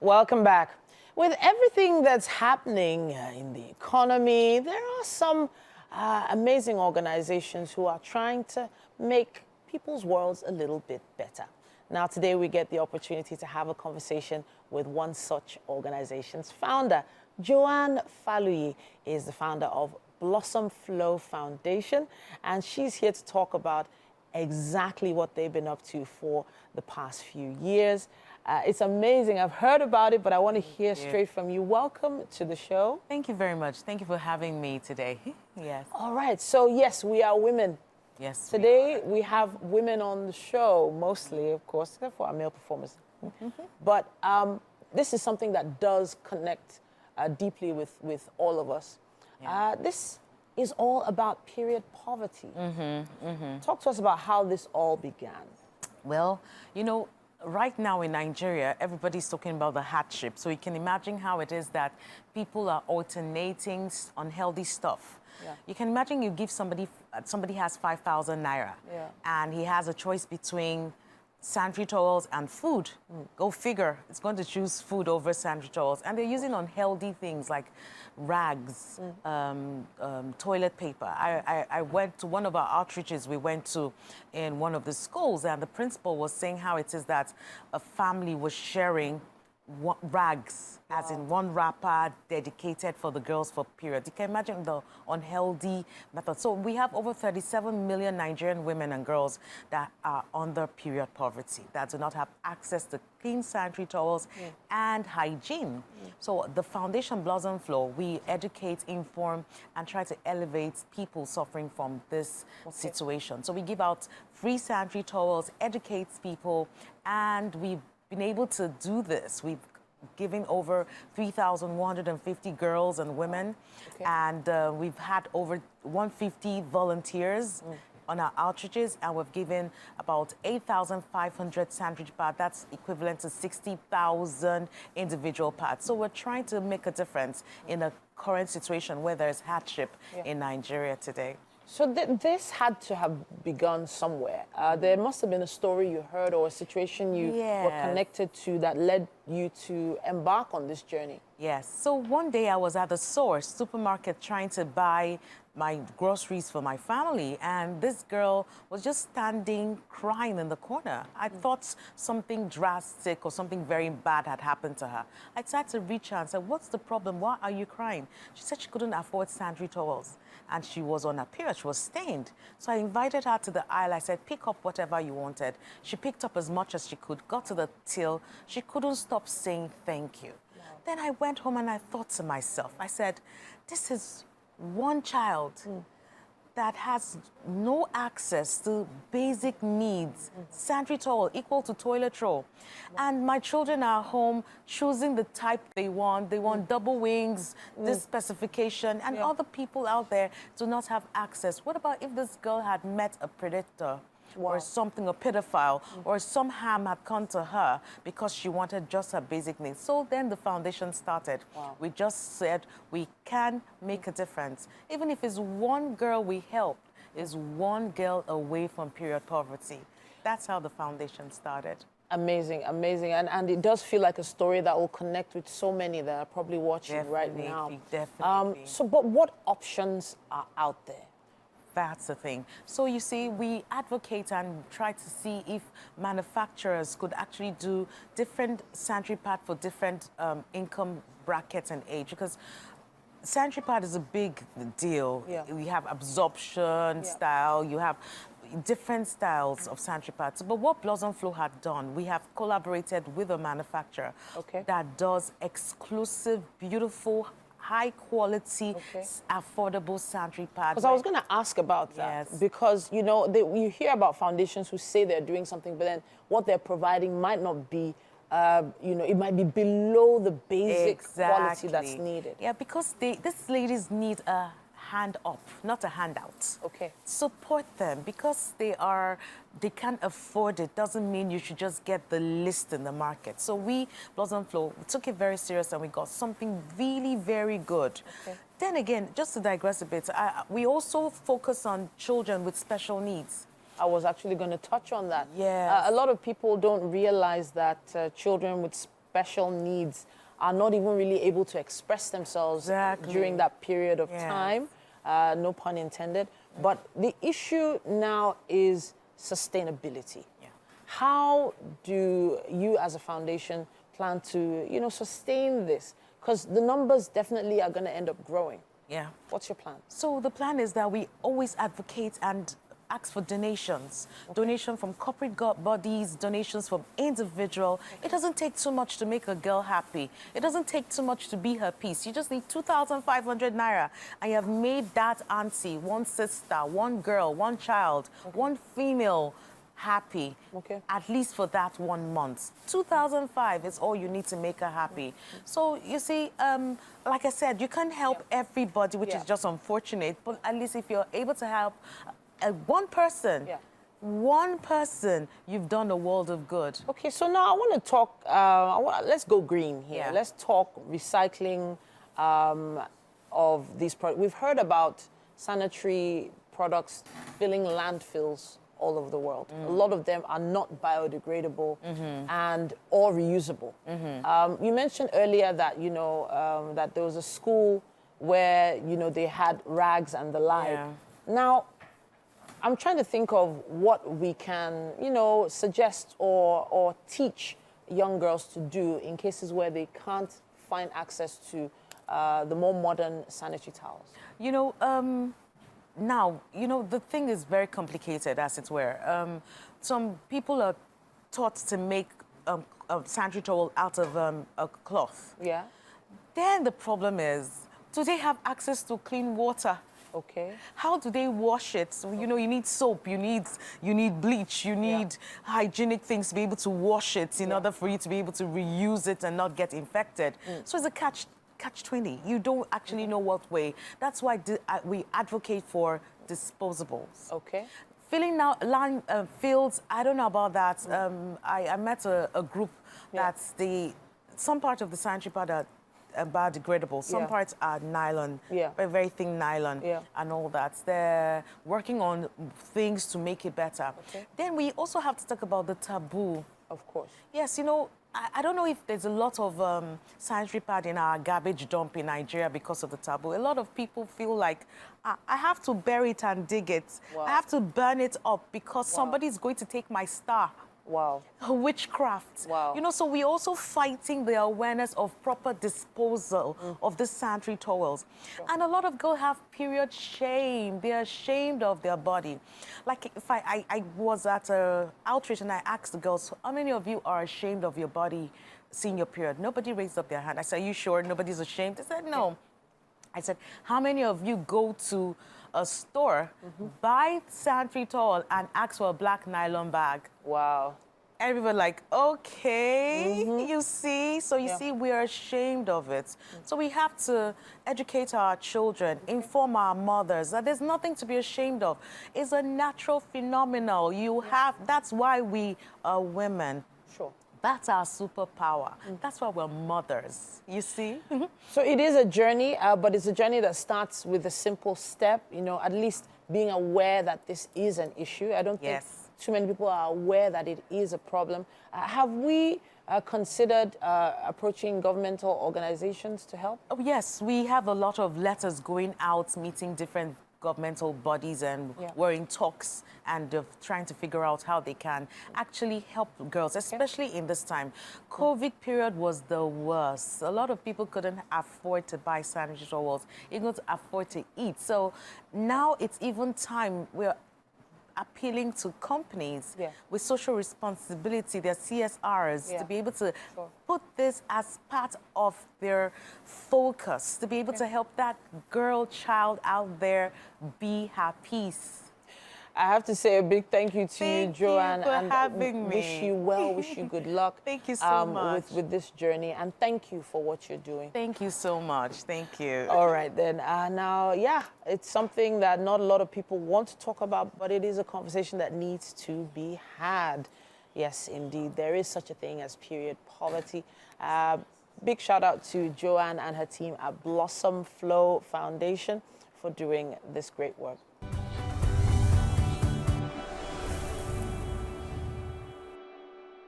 Welcome back. With everything that's happening in the economy, there are some amazing organizations who are trying to make people's worlds a little bit better. Now, today we get the opportunity to have a conversation with one such organization's founder. Joan Faluyi is the founder of Blossom Flow Foundation, and she's here to talk about exactly what they've been up to for the past few years. It's amazing. I've heard about it, but I want to hear straight from you. Welcome to the show. Thank you very much. Thank you for having me today. Yes. All right. So, yes, we are women. Yes. Today, we have women on the show, mostly, of course, except for our male performers. But this is something that does connect deeply with all of us. Yeah. This is all about period poverty. Talk to us about how this all began. Well, you know, right now in Nigeria, everybody's talking about the hardship. So you can imagine how it is that people are alternating unhealthy stuff. Yeah. You can imagine you give somebody has 5,000 naira, and he has a choice between sanitary towels and food. Go figure. It's going to choose food over sanitary towels. And they're using unhealthy things like rags, toilet paper. I went to one of our outreaches we went to in one of the schools, and the principal was saying how it is that a family was sharing rags, as in one wrapper dedicated for the girls for period. You can imagine the unhealthy method. So we have over 37 million Nigerian women and girls that are under period poverty, that do not have access to clean sanitary towels and hygiene. So the Foundation Blossom Flow, we educate, inform, and try to elevate people suffering from this situation. So we give out free sanitary towels, educate people, and we've been able to do this. We've given over 3,150 girls and women, and we've had over 150 volunteers on our outreaches, and we've given about 8,500 sanitary pads. That's equivalent to 60,000 individual pads. So we're trying to make a difference in a current situation where there's hardship in Nigeria today. So this had to have begun somewhere. There must have been a story you heard or a situation you were connected to that led you to embark on this journey. Yes. So one day I was at the Source supermarket trying to buy my groceries for my family, and this girl was just standing crying in the corner. I thought something drastic or something very bad had happened to her. I tried to reach her and said, "What's the problem? Why are you crying?" She said she couldn't afford sanitary towels, and she was on her period. She was stained. So I invited her to the aisle. I said, "Pick up whatever you wanted." She picked up as much as she could, got to the till. She couldn't stop saying thank you. Wow. Then I went home and I thought to myself, I said, this is one child that has no access to basic needs, sanitary towel equal to toilet roll. And my children are home choosing the type they want. They want double wings, this specification, and other people out there do not have access. What about if this girl had met a predator? Or something, a pedophile, or some harm had come to her because she wanted just her basic needs. So then the foundation started. We just said we can make a difference. Even if it's one girl we help, is one girl away from period poverty. That's how the foundation started. Amazing, amazing. And it does feel like a story that will connect with so many that are probably watching right now. Definitely. But what options are out there? That's the thing. So you see, we advocate and try to see if manufacturers could actually do different sanitary pad for different income brackets and age, because sanitary pad is a big deal. We have absorption style, you have different styles of sanitary pads. But what Blossom Flow had done, we have collaborated with a manufacturer that does exclusive, beautiful, high-quality, affordable sanitary pads. Because I was going to ask about that. Because, you know, you hear about foundations who say they're doing something, but then what they're providing might not be, you know, it might be below the basic quality that's needed. Yeah, because these ladies need a hand up, not a handout. Support them because they can't afford it. Doesn't mean you should just get the list in the market. So we, Blossom Flow, we took it very serious and we got something really very good. Then again, just to digress a bit, we also focus on children with special needs. I was actually going to touch on that. A lot of people don't realize that children with special needs are not even really able to express themselves during that period of time. No pun intended. But the issue now is sustainability. How do you as a foundation plan to, sustain this? Because the numbers definitely are going to end up growing. Yeah. What's your plan? So the plan is that we always advocate and ask for donations. Donation from corporate bodies, donations from individual. It doesn't take too much to make a girl happy. It doesn't take too much to be her peace. You just need 2,500 naira, and you have made that auntie, one sister, one girl, one child, one female happy, at least for that 1 month. 2,005 is all you need to make her happy. So you see, like I said, you can't help everybody, which is just unfortunate, but at least if you're able to help one person, you've done a world of good. Okay, so now I want to talk, let's go green here. Let's talk recycling of these products. We've heard about sanitary products filling landfills all over the world. A lot of them are not biodegradable and or reusable. You mentioned earlier that, that there was a school where, they had rags and the like. Now, I'm trying to think of what we can, suggest or teach young girls to do in cases where they can't find access to the more modern sanitary towels. Now, the thing is very complicated, as it were. Some people are taught to make a sanitary towel out of a cloth. Yeah. Then the problem is, do they have access to clean water? Okay. How do they wash it? So, you need soap, you need bleach, you need hygienic things to be able to wash it in order for you to be able to reuse it and not get infected. So it's a catch-20. You don't actually know what way. That's why we advocate for disposables. Okay. Filling out fields, I don't know about that. I met a group that's some part of the sanitary pad are biodegradable. Some parts are nylon, very thin nylon, and all that. They're working on things to make it better. Then we also have to talk about the taboo. Of course. Yes, I don't know if there's a lot of sanitary pad in our garbage dump in Nigeria because of the taboo. A lot of people feel like, I have to bury it and dig it. I have to burn it up because somebody's going to take my star. Wow. Witchcraft. Wow. So we're also fighting the awareness of proper disposal of the sanitary towels. And a lot of girls have period shame. They're ashamed of their body. Like if I was at an outreach and I asked the girls, how many of you are ashamed of your body seeing your period? Nobody raised up their hand. I said, are you sure nobody's ashamed? They said, no. I said, how many of you go to a store, buy sanitary towel and ask for a black nylon bag? Wow. Everybody like, okay, you see? So you see, we are ashamed of it. So we have to educate our children, inform our mothers that there's nothing to be ashamed of. It's a natural phenomenon. That's why we are women. Sure. That's our superpower. That's why we're mothers, you see? So it is a journey, but it's a journey that starts with a simple step, at least being aware that this is an issue. I don't think too many people are aware that it is a problem. Have we considered approaching governmental organizations to help? Oh, yes, we have a lot of letters going out, meeting different governmental bodies, and we're in talks and trying to figure out how they can actually help girls, especially in this time. COVID period was the worst. A lot of people couldn't afford to buy sanitary towels, even to afford to eat. So now it's even time we're appealing to companies with social responsibility, their CSRs, to be able to put this as part of their focus, to be able to help that girl child out there be at peace. I have to say a big thank you to you, Joan, and having me. Wish you well, wish you good luck. Thank you so much. With this journey, and thank you for what you're doing. Thank you so much. Thank you. All right, then. Now, it's something that not a lot of people want to talk about, but it is a conversation that needs to be had. Yes, indeed. There is such a thing as period poverty. Big shout out to Joan and her team at Blossom Flow Foundation for doing this great work.